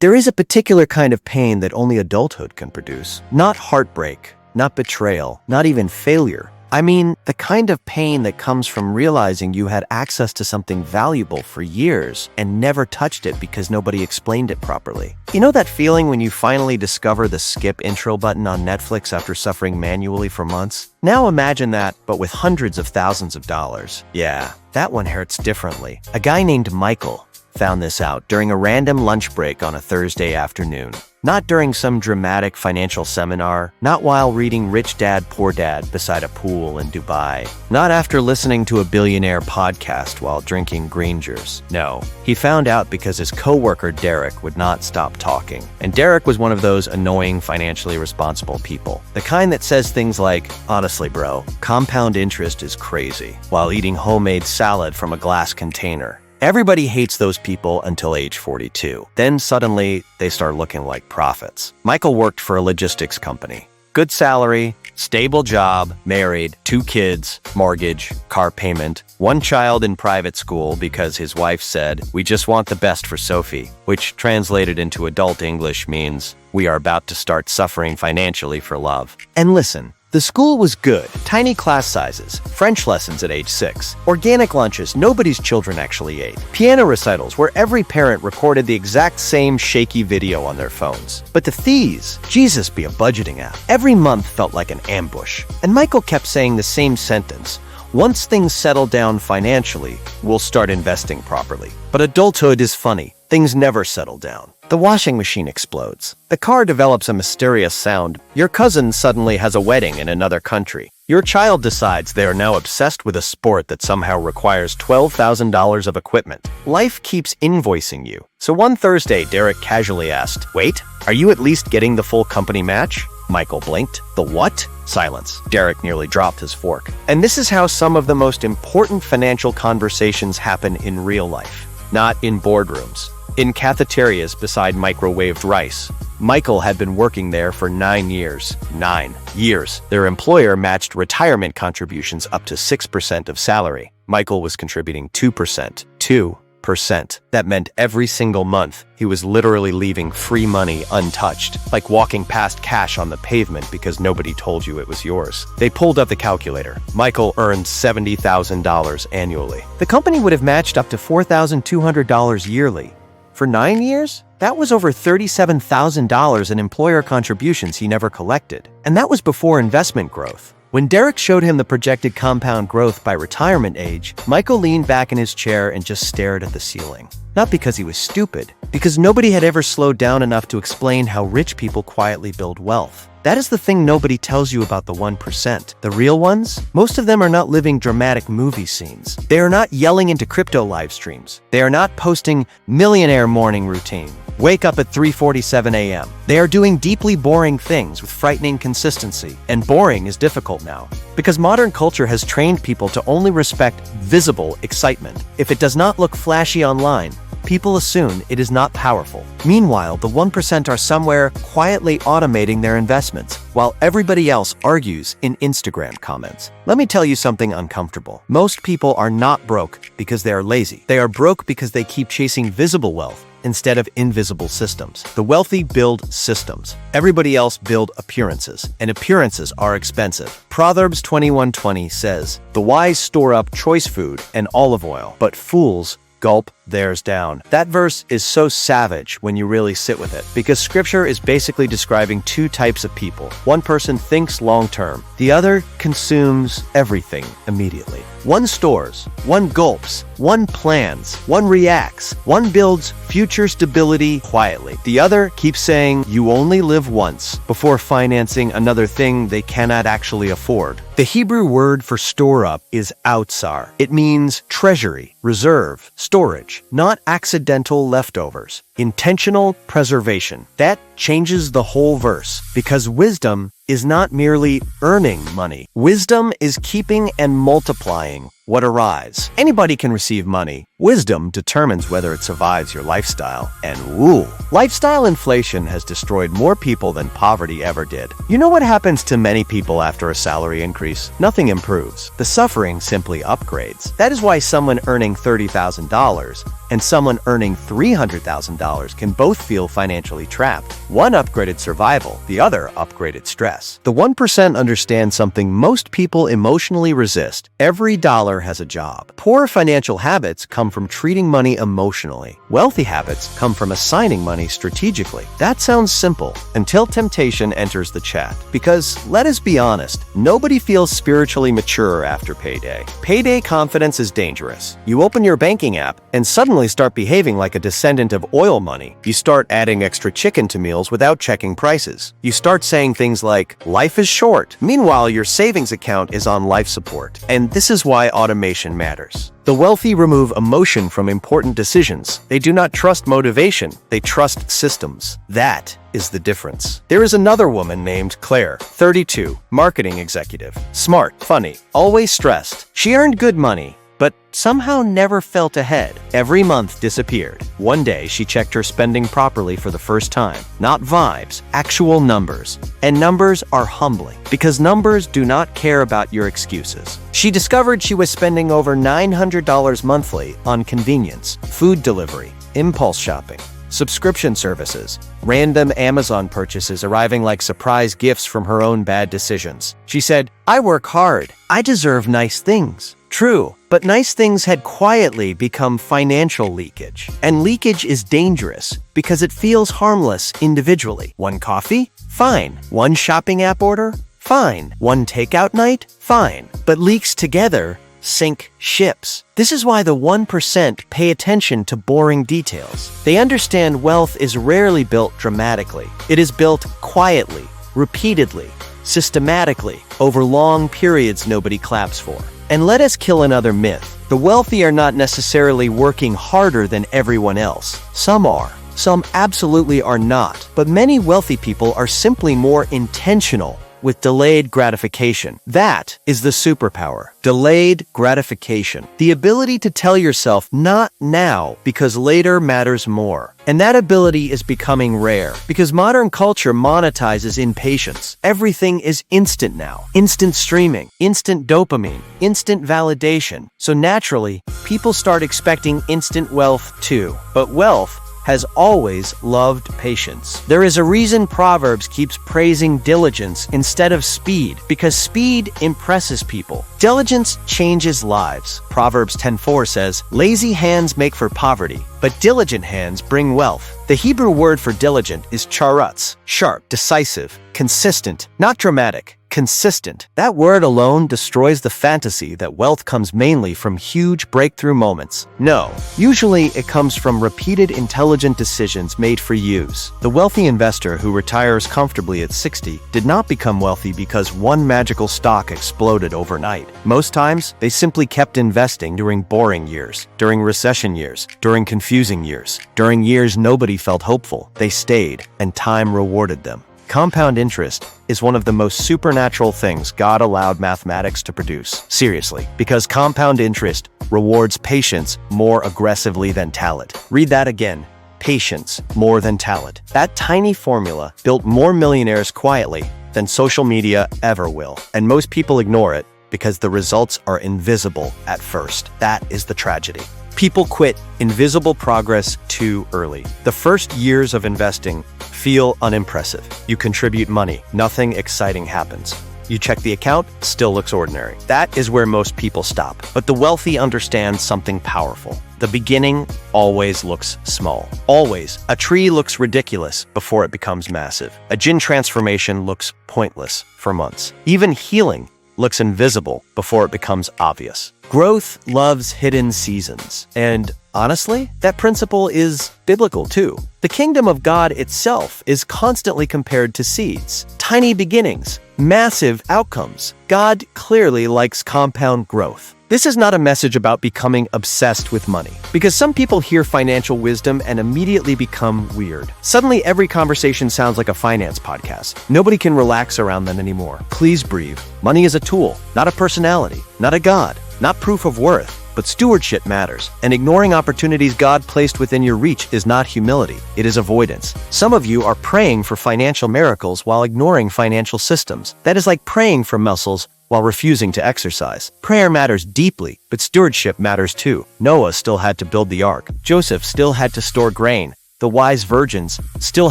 There is a particular kind of pain that only adulthood can produce. Not heartbreak, not betrayal, not even failure. I mean, the kind of pain that comes from realizing you had access to something valuable for years and never touched it because nobody explained it properly. You know that feeling when you finally discover the skip intro button on Netflix after suffering manually for months? Now imagine that, but with hundreds of thousands of dollars. Yeah, that one hurts differently. A guy named Michael found this out during a random lunch break on a Thursday afternoon. Not during some dramatic financial seminar, not while reading Rich Dad, Poor Dad beside a pool in Dubai, not after listening to a billionaire podcast while drinking Grangers. No, he found out because his coworker Derek would not stop talking. And Derek was one of those annoying financially responsible people. The kind that says things like, "Honestly, bro, compound interest is crazy," while eating homemade salad from a glass container. Everybody hates those people until age 42. Then suddenly, they start looking like prophets. Michael worked for a logistics company. Good salary, stable job, married, 2 kids, mortgage, car payment, 1 child in private school because his wife said, "We just want the best for Sophie," which translated into adult English means, "We are about to start suffering financially for love." And listen, the school was good. Tiny class sizes, French lessons at age 6, organic lunches nobody's children actually ate, piano recitals where every parent recorded the exact same shaky video on their phones. But the fees, Jesus be a budgeting app. Every month felt like an ambush. And Michael kept saying the same sentence, "Once things settle down financially, we'll start investing properly." But adulthood is funny. Things never settle down. The washing machine explodes. The car develops a mysterious sound. Your cousin suddenly has a wedding in another country. Your child decides they are now obsessed with a sport that somehow requires $12,000 of equipment. Life keeps invoicing you. So one Thursday, Derek casually asked, "Wait, are you at least getting the full company match?" Michael blinked. "The what?" Silence. Derek nearly dropped his fork. And this is how some of the most important financial conversations happen in real life. Not in boardrooms. In cafeterias beside microwaved rice. Michael had been working there for 9 years. 9 years. Their employer matched retirement contributions up to 6% of salary. Michael was contributing 2%. 2%. That meant every single month, he was literally leaving free money untouched, like walking past cash on the pavement because nobody told you it was yours. They pulled up the calculator. Michael earned $70,000 annually. The company would have matched up to $4,200 yearly. For 9 years, that was over $37,000 in employer contributions he never collected. And that was before investment growth. When Derek showed him the projected compound growth by retirement age, Michael leaned back in his chair and just stared at the ceiling. Not because he was stupid, because nobody had ever slowed down enough to explain how rich people quietly build wealth. That is the thing nobody tells you about the 1%. The real ones? Most of them are not living dramatic movie scenes. They are not yelling into crypto live streams. They are not posting millionaire morning routine. Wake up at 3:47 a.m. They are doing deeply boring things with frightening consistency. And boring is difficult now. Because modern culture has trained people to only respect visible excitement. If it does not look flashy online, people assume it is not powerful. Meanwhile, the 1% are somewhere quietly automating their investments, while everybody else argues in Instagram comments. Let me tell you something uncomfortable. Most people are not broke because they are lazy. They are broke because they keep chasing visible wealth instead of invisible systems. The wealthy build systems. Everybody else build appearances, and appearances are expensive. Proverbs 21:20 says, "The wise store up choice food and olive oil, but fools gulp theirs down." That verse is so savage when you really sit with it, because scripture is basically describing 2 types of people. One person thinks long-term, the other consumes everything immediately. One stores, one gulps, one plans, one reacts, one builds future stability quietly. The other keeps saying, "You only live once," before financing another thing they cannot actually afford. The Hebrew word for store up is owtsar. It means treasury, reserve, storage, not accidental leftovers. Intentional preservation. That changes the whole verse, because wisdom is not merely earning money. Wisdom is keeping and multiplying what arrives. Anybody can receive money. Wisdom determines whether it survives your lifestyle. And woo! Lifestyle inflation has destroyed more people than poverty ever did. You know what happens to many people after a salary increase? Nothing improves. The suffering simply upgrades. That is why someone earning $30,000 and someone earning $300,000 can both feel financially trapped. One upgraded survival, the other upgraded stress. The 1% understand something most people emotionally resist. Every dollar has a job. Poor financial habits come from treating money emotionally. Wealthy habits come from assigning money strategically. That sounds simple until temptation enters the chat. Because, let us be honest, nobody feels spiritually mature after payday. Payday confidence is dangerous. You open your banking app and suddenly start behaving like a descendant of oil money. You start adding extra chicken to meals without checking prices. You start saying things like, life is short. Meanwhile, your savings account is on life support. And this is why automation matters. The wealthy remove emotion from important decisions. They do not trust motivation, they trust systems. That is the difference. There is another woman named Claire, 32, marketing executive. Smart, funny, always stressed. She earned good money, but somehow never felt ahead. Every month disappeared. One day, she checked her spending properly for the first time. Not vibes, actual numbers. And numbers are humbling, because numbers do not care about your excuses. She discovered she was spending over $900 monthly on convenience, food delivery, impulse shopping, subscription services, random Amazon purchases arriving like surprise gifts from her own bad decisions. She said, I work hard. I deserve nice things. True, but nice things had quietly become financial leakage. And leakage is dangerous because it feels harmless individually. One coffee? Fine. One shopping app order? Fine. One takeout night? Fine. But leaks together sink ships. This is why the 1% pay attention to boring details. They understand wealth is rarely built dramatically. It is built quietly, repeatedly, systematically, over long periods nobody claps for. And let us kill another myth. The wealthy are not necessarily working harder than everyone else. Some are. Some absolutely are not. But many wealthy people are simply more intentional with delayed gratification. That is the superpower. Delayed gratification. The ability to tell yourself not now because later matters more. And that ability is becoming rare because modern culture monetizes impatience. Everything is instant now. Instant streaming, instant dopamine, instant validation. So naturally, people start expecting instant wealth too. But wealth has always loved patience. There is a reason Proverbs keeps praising diligence instead of speed, because speed impresses people. Diligence changes lives. Proverbs 10:4 says, lazy hands make for poverty, but diligent hands bring wealth. The Hebrew word for diligent is charatz, sharp, decisive, consistent, not dramatic. Consistent. That word alone destroys the fantasy that wealth comes mainly from huge breakthrough moments. No, usually it comes from repeated intelligent decisions made for use. The wealthy investor who retires comfortably at 60 did not become wealthy because one magical stock exploded overnight. Most times, they simply kept investing during boring years, during recession years, during confusing years, during years nobody felt hopeful. They stayed, and time rewarded them. Compound interest is one of the most supernatural things God allowed mathematics to produce. Seriously, because compound interest rewards patience more aggressively than talent. Read that again. Patience more than talent. That tiny formula built more millionaires quietly than social media ever will. And most people ignore it because the results are invisible at first. That is the tragedy. People quit invisible progress too early. The first years of investing feel unimpressive. You contribute money, nothing exciting happens. You check the account, still looks ordinary. That is where most people stop. But the wealthy understand something powerful. The beginning always looks small. Always. A tree looks ridiculous before it becomes massive. A gin transformation looks pointless for months. Even healing looks invisible before it becomes obvious. Growth loves hidden seasons. And honestly, that principle is biblical too. The kingdom of God itself is constantly compared to seeds. Tiny beginnings, massive outcomes. God clearly likes compound growth. This is not a message about becoming obsessed with money, because some people hear financial wisdom and immediately become weird. Suddenly, every conversation sounds like a finance podcast. Nobody can relax around them anymore. Please breathe. Money is a tool, not a personality, not a god, not proof of worth. But stewardship matters, and ignoring opportunities God placed within your reach is not humility, it is avoidance. Some of you are praying for financial miracles while ignoring financial systems. That is like praying for muscles while refusing to exercise. Prayer matters deeply, but stewardship matters too. Noah still had to build the ark. Joseph still had to store grain. The wise virgins still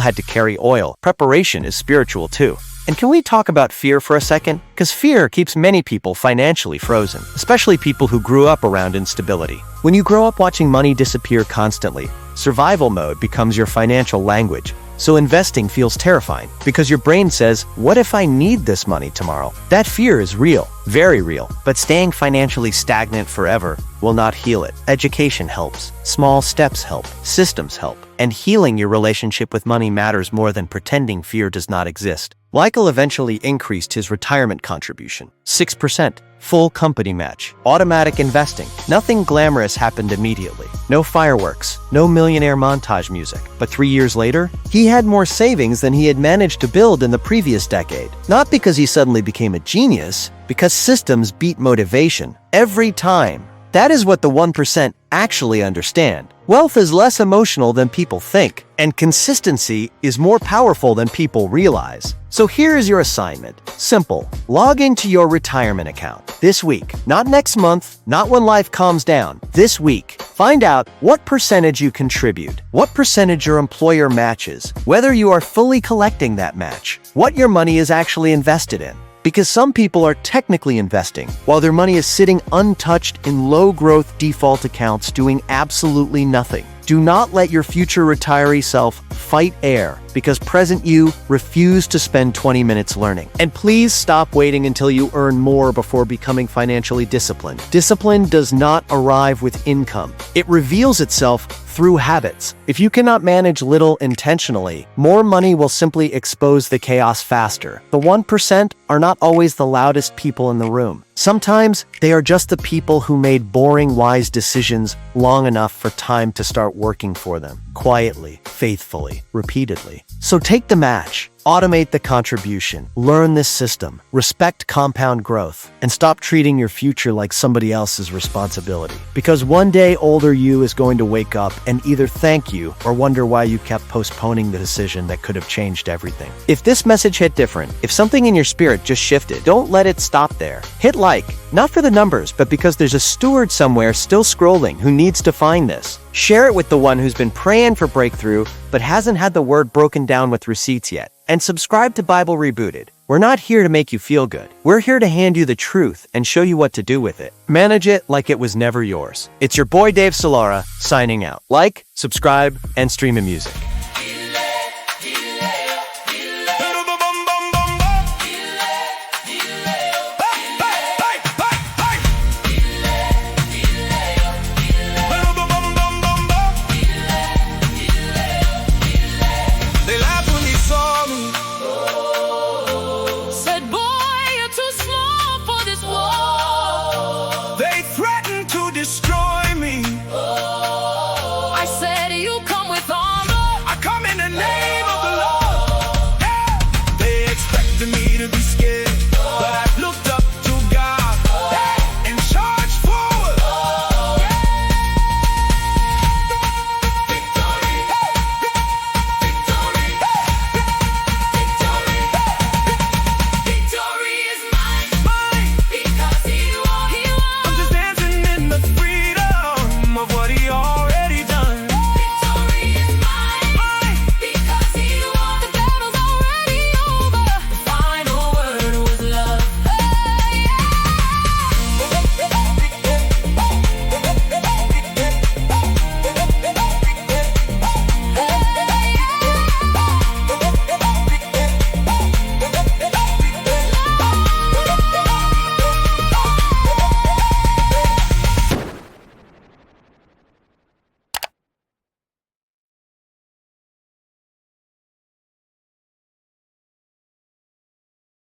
had to carry oil. Preparation is spiritual too. And can we talk about fear for a second? Because fear keeps many people financially frozen, especially people who grew up around instability. When you grow up watching money disappear constantly, survival mode becomes your financial language. So investing feels terrifying because your brain says, what if I need this money tomorrow? That fear is real, very real, but staying financially stagnant forever will not heal it. Education helps, small steps help, systems help, and healing your relationship with money matters more than pretending fear does not exist. Michael eventually increased his retirement contribution, 6%, full company match, automatic investing. Nothing glamorous happened immediately. No fireworks, no millionaire montage music. But 3 years later, he had more savings than he had managed to build in the previous decade. Not because he suddenly became a genius, because systems beat motivation every time. That is what the 1% actually understand. Wealth is less emotional than people think, and consistency is more powerful than people realize. So here is your assignment. Simple. Log into your retirement account this week. Not next month, not when life calms down. This week. Find out what percentage you contribute, what percentage your employer matches, whether you are fully collecting that match, what your money is actually invested in. Because some people are technically investing, while their money is sitting untouched in low-growth default accounts doing absolutely nothing. Do not let your future retiree self fight air because present you refused to spend 20 minutes learning. And please stop waiting until you earn more before becoming financially disciplined. Discipline does not arrive with income. It reveals itself through habits. If you cannot manage little intentionally, more money will simply expose the chaos faster. The 1% are not always the loudest people in the room. Sometimes they are just the people who made boring, wise decisions long enough for time to start working for them, quietly, faithfully, repeatedly. So take the match, automate the contribution, learn this system, respect compound growth, and stop treating your future like somebody else's responsibility. Because one day older you is going to wake up and either thank you or wonder why you kept postponing the decision that could have changed everything. If this message hit different, if something in your spirit just shifted, don't let it stop there. Hit like, not for the numbers, but because there's a steward somewhere still scrolling who needs to find this. Share it with the one who's been praying for breakthrough, but hasn't had the word broken down with receipts yet. And subscribe to Bible Rebooted. We're not here to make you feel good. We're here to hand you the truth and show you what to do with it. Manage it like it was never yours. It's your boy Dave Solara, signing out. Like, subscribe, and stream music.